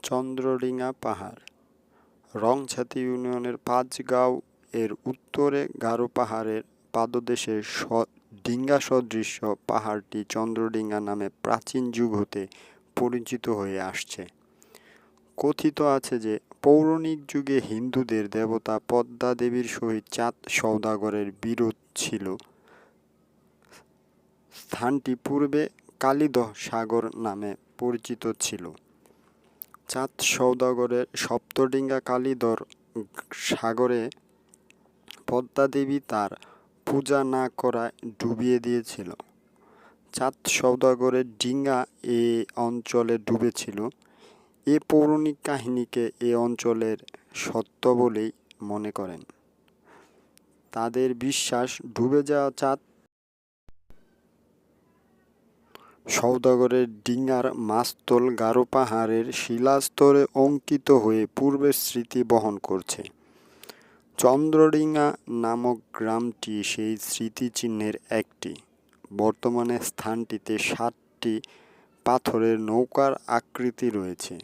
চন্দ্রডিঙা পাহাড় রংছাতি ইউনিয়নের পাঁচগাঁও এর উত্তরে গারো পাহাড়ের পাদদেশে ডিঙ্গা সদৃশ্য পাহাড়টি চন্দ্রডিঙা নামে প্রাচীন যুগ হতে পরিচিত হয়ে আসছে। কথিত আছে যে পৌরাণিক যুগে হিন্দুদের দেবতা পদ্মা দেবীর সহিত চাঁদ সওদাগরের বিরোধ ছিল। স্থানটি পূর্বে কালিদহ সাগর নামে পরিচিত ছিল। চাঁদ সওদাগরের সপ্তডিঙ্গা কালিদহ সাগরে পদ্মা দেবী তার পূজা না করায় ডুবিয়ে দিয়েছিল। চাঁদ সওদাগরের ডিঙ্গা এ অঞ্চলে ডুবেছিল। এ পৌরাণিক কাহিনীকে এ অঞ্চলের সত্য বলেই মনে করেন। তাদের বিশ্বাস ডুবে যাওয়া চাঁদ সওদাগরের ডিঙ্গার মাস্তুল গারো পাহাড়ের শিলাস্তরে অঙ্কিত হয়ে পূর্বের স্মৃতি বহন করছে। চন্দ্রডিঙা নামক গ্রামটি সেই স্মৃতিচিহ্নের একটি। বর্তমানে স্থানটিতে 7টি পাথরের নৌকার আকৃতি রয়েছে।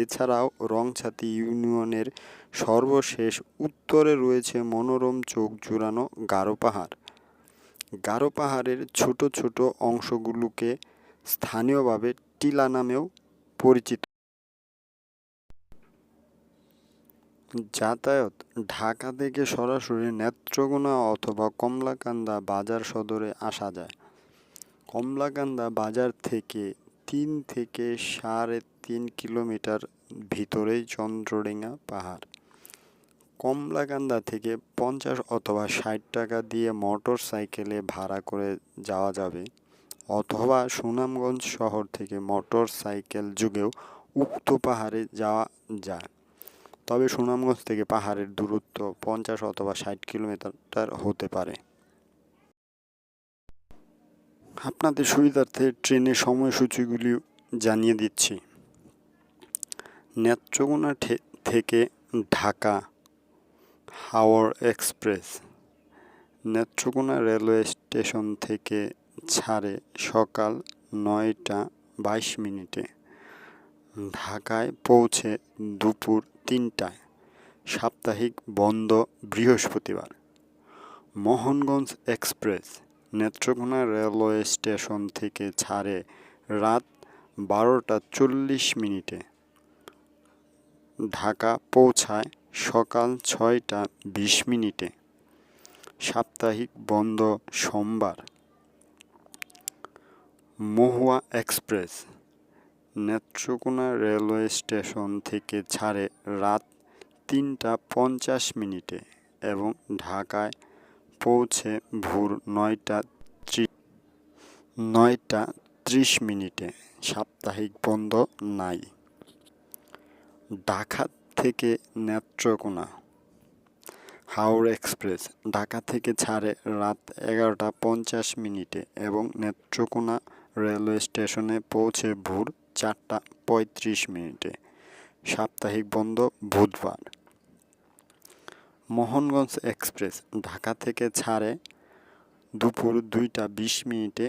এছাড়াও রংছাতি ইউনিয়নের সর্বশেষ উত্তরে রয়েছে মনোরম চোখ জুড়ানো গারো পাহাড়। গারো পাহাড়ের ছোট ছোট অংশগুলোকে স্থানীয়ভাবে টিলা নামেও পরিচিত। যাতায়াত: ঢাকা থেকে সরাসরি নেত্রকোনা অথবা কমলাকান্দা বাজার সদরে আসা যায়। কমলাকান্দা বাজার থেকে 3 থেকে 3.5 কিলোমিটার ভিতরেই চন্দ্রডিঙা পাহাড়। কমলাকান্দা থেকে 50 অথবা 60 টাকা দিয়ে মোটর সাইকেলে ভাড়া করে যাওয়া যাবে, অথবা সুনামগঞ্জ শহর থেকে মোটর সাইকেল যোগেও উক্ত পাহাড়ে যাওয়া যায়। তবে সুনামগঞ্জ থেকে পাহাড়ের দূরত্ব 50 অথবা 60 কিলোমিটার হতে পারে। আপনাদের সুবিধার্থে ট্রেনের সময়সূচিগুলি জানিয়ে দিচ্ছি। নেত্রকোনা থেকে ঢাকা হাওড় এক্সপ্রেস নেত্রকোনা রেলওয়ে স্টেশন থেকে ছাড়ে সকাল 9:22। ঢাকায় পৌঁছে দুপুর 3টায়। সাপ্তাহিক বন্ধ বৃহস্পতিবার। Mohanganj express Netrokona railway station থেকে ছাড়ে রাত 12:40। ঢাকা পৌঁছায় সকাল 6:20। সাপ্তাহিক বন্ধ সোমবার। মহুয়া এক্সপ্রেস নেত্রকোনা রেলওয়ে স্টেশন থেকে ছাড়ে রাত 3:50 এবং ঢাকায় পৌঁছে ভোর 9:30। সাপ্তাহিক বন্ধ নাই। ঢাকা থেকে নেত্রকোনা হাওড়া এক্সপ্রেস ঢাকা থেকে ছাড়ে রাত 11:50 এবং নেত্রকোনা রেলওয়ে স্টেশনে পৌঁছে ভোর 4:35। সাপ্তাহিক বন্ধ বুধবার। মোহনগঞ্জ এক্সপ্রেস ঢাকা থেকে ছাড়ে দুপুর 2:20।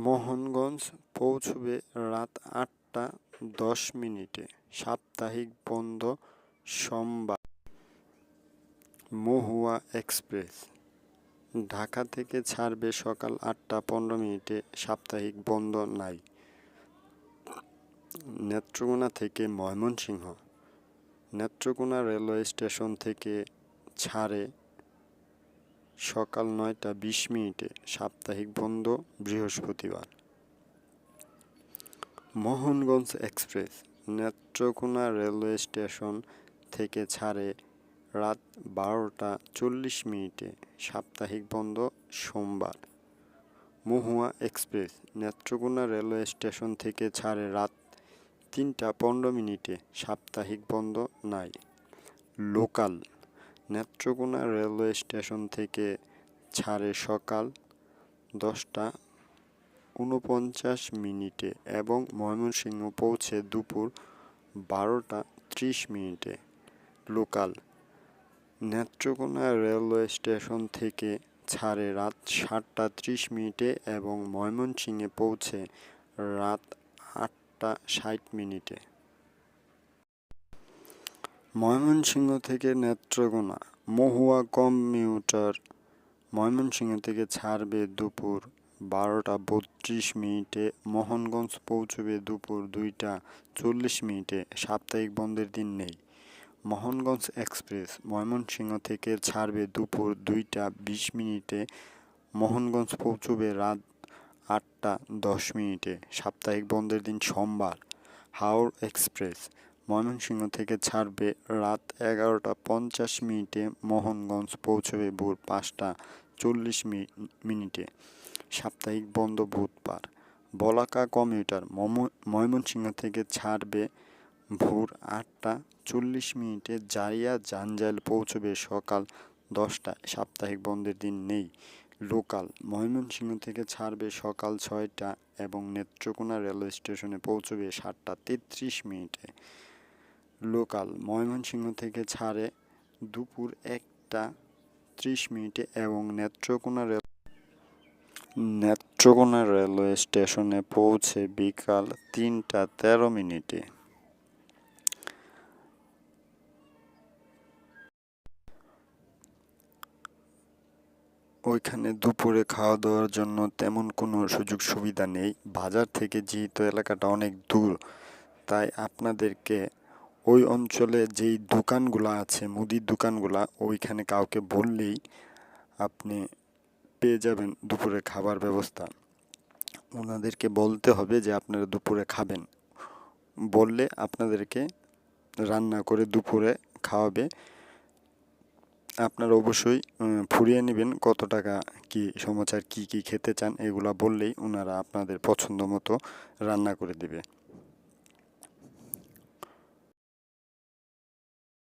মোহনগঞ্জ পৌঁছবে রাত 8:10। সাপ্তাহিক বন্ধ সোমবার। মহুয়া এক্সপ্রেস ঢাকা থেকে ছাড়বে সকাল 8:15। সাপ্তাহিক বন্ধ নাই। নেত্রকোনা থেকে ময়মনসিংহ নেত্রকোনা রেলওয়ে স্টেশন থেকে ছাড়ে সকাল 9:20। সাপ্তাহিক বন্ধ বৃহস্পতিবার। Mohanganj express Netrokona railway station থেকে ছাড়ে রাত 12:40। সাপ্তাহিক বন্ধ সোমবার। মহুয়া এক্সপ্রেস নেত্রকোনা রেলওয়ে স্টেশন থেকে ছাড়ে রাত 3:15। সাপ্তাহিক বন্ধ নাই। লোকাল নেত্রকোনা রেলওয়ে স্টেশন থেকে ছাড়ে সকাল 10:49 এবং ময়মনসিংহ পৌঁছে দুপুর 12:30। লোকাল নেত্রকোনা রেলওয়ে স্টেশন থেকে ছাড়ে রাত 7:30 এবং ময়মনসিংহে পৌঁছে রাত 8:60। ময়মনসিংহ থেকে নেত্রকোনা মহুয়া কমিউটার ময়মনসিংহ থেকে ছাড়বে দুপুর 12:32, মোহনগঞ্জ পৌঁছবে দুপুর 2:40। সাপ্তাহিক বন্ধের দিন নেই। মোহনগঞ্জ এক্সপ্রেস ময়মনসিংহ থেকে ছাড়বে দুপুর 2:20, মোহনগঞ্জ পৌঁছবে রাত 8:10। সাপ্তাহিক বন্ধের দিন সোমবার। হাওড় এক্সপ্রেস ময়মনসিংহ থেকে ছাড়বে রাত 11:50, মোহনগঞ্জ পৌঁছবে ভোর 5:40। সাপ্তাহিক বন্ধ বুধবার। বলাকা কমিউটার ময়মনসিংহ থেকে ছাড়বে ভোর 8:40, জারিয়া জাঞ্জাইল পৌঁছবে সকাল 10টায়। সাপ্তাহিক বন্ধের দিন নেই। লোকাল ময়মনসিংহ থেকে ছাড়বে সকাল 6টা এবং নেত্রকোনা রেলওয়ে স্টেশনে পৌঁছবে 7:33। লোকাল ময়মনসিংহ থেকে ছাড়ে দুপুর 1:30 এবং নেত্রকোনা রেলওয়ে স্টেশনে পৌঁছে বিকাল 3:13। ওইখানে দুপুরে খাওয়া দাওয়ার জন্য তেমন কোনো সুযোগ সুবিধা নেই। বাজার থেকে যেহেতু এলাকাটা অনেক দূর, তাই আপনাদেরকে ওই অঞ্চলে যেই দোকানগুলো আছে, মুদির দোকানগুলা, ওইখানে কাউকে বললেই আপনি পেয়ে যাবেন দুপুরে খাবার ব্যবস্থা। ওনাদেরকে বলতে হবে যে আপনারা দুপুরে খাবেন, বললে আপনাদেরকে রান্না করে দুপুরে খাওয়াবে। আপনারা অবশ্যই ফুরিয়ে নেবেন কত টাকা কি সমাচার, কি কি খেতে চান, এগুলা বললেই ওনারা আপনাদের পছন্দ মতো রান্না করে দেবে।